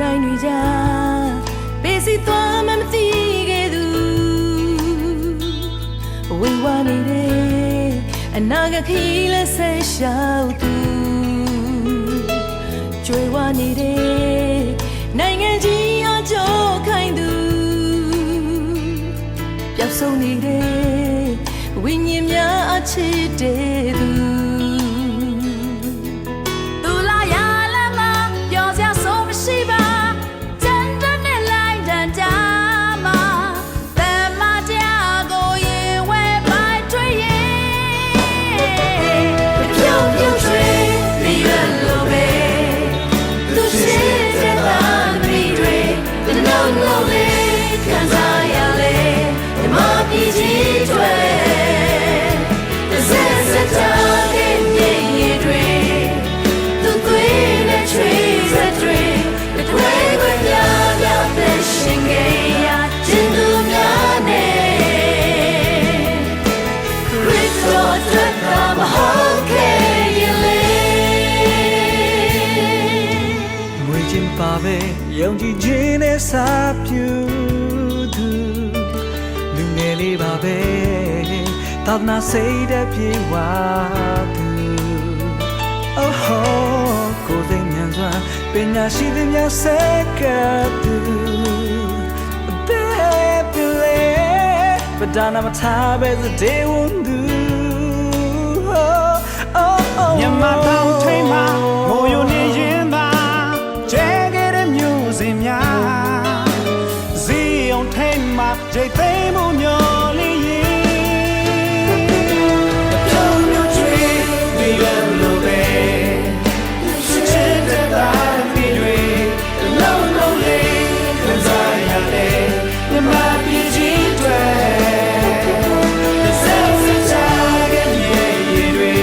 တိုင်းတွေကြားပေးစီသွားမှမသိခဲ့သူဝေဝါနေတဲ့အနာဂတ်ခီးလက်ဆက်ရှောက်သူကြွေဝါနေတဲ့နိုင်ငံကြီးအကြောခိုင်းသူပျောက်ဆုံးနေတဲ့ဝိညာဉ်များအချစ်တဲ့သူယုံကြည်ခြင်းနဲ့စာပြုသူလူငယ်လေးပါပဲသာသနာစိတ်ဓာတ်ပြေဝသူ Oh ကိုယ်စိတ်ဉာဏ်စွာပညာရှိသူများဆက်ကပ်သူအသက်ပြလေပဒနာမထားပဲတဲ့ဝန်သူညမတောင်ထိန်မှာငိုယိုနေရင်သာကြိတ်သိမ်းမှုမျောလေးရင်ပြုံးမျိုးချွေးဒီရလိုပဲချစ်တဲ့သားမီတွေလုံးလုံးလေးခံစားရလေမြမပြည့်ကြီးတွေဆက်စချာရဲ့မြေတွေ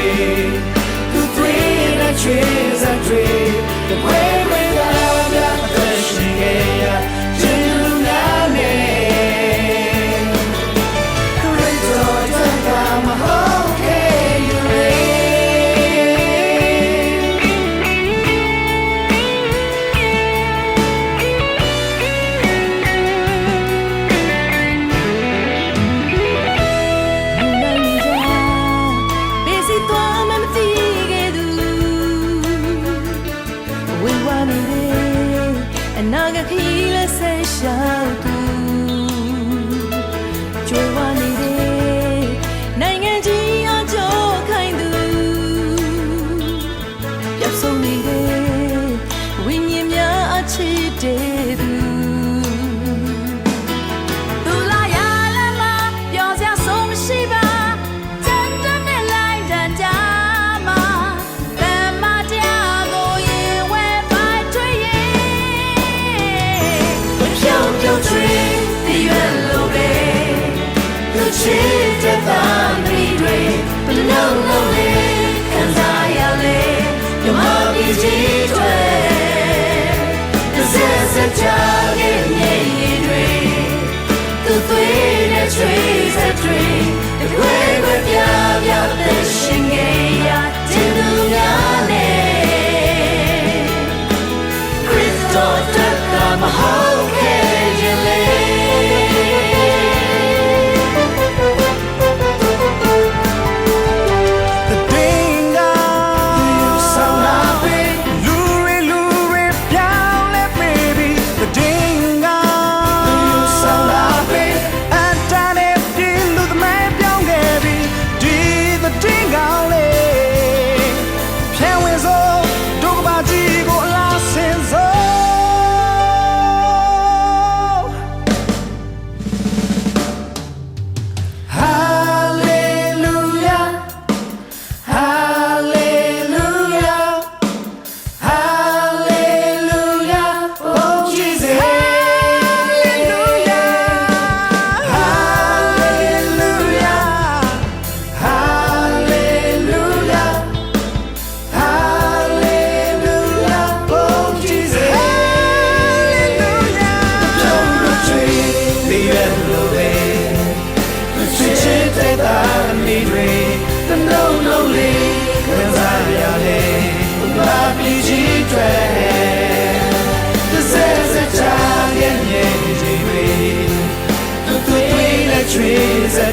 သူတွေနဲ့ချွေးစက်တွေတကွဲကွဲတာပြအသက်ရှင်ခဲ့ရအနာဂတ်ခီးလက်ဆက်ရှောက်သူကြွေဝါနေတဲ့နိုင်ငံကြီးအကြောခိုင်းသူပျောက်ဆုံးနေတဲ့ဝိညာဉ်များအချစ်တဲ့သူချစ်တဲ့သားမီတွေဘယ်လုံးလုံးလေးခံစားရလေမြမပြည်ကြီးတွေဆက်ဆက်ကြရဲ့မြေတွေသူသွေးနဲ့ချွေးစက်တွေတကွဲကွဲပြားပြားသက်ရှင်ခဲ့ရတဲ့သူများနဲ့ခရစ်တော်တတ်တာမဟုတ်ခဲ့ရင်လေ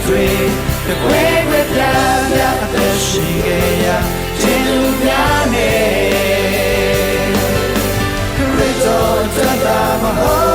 တွေတကွဲကွဲပြားပြားအသက်ရှိခဲ့ရခြင်းလူများနဲ့ခရစ်တော်တတ်တာမဟုတ်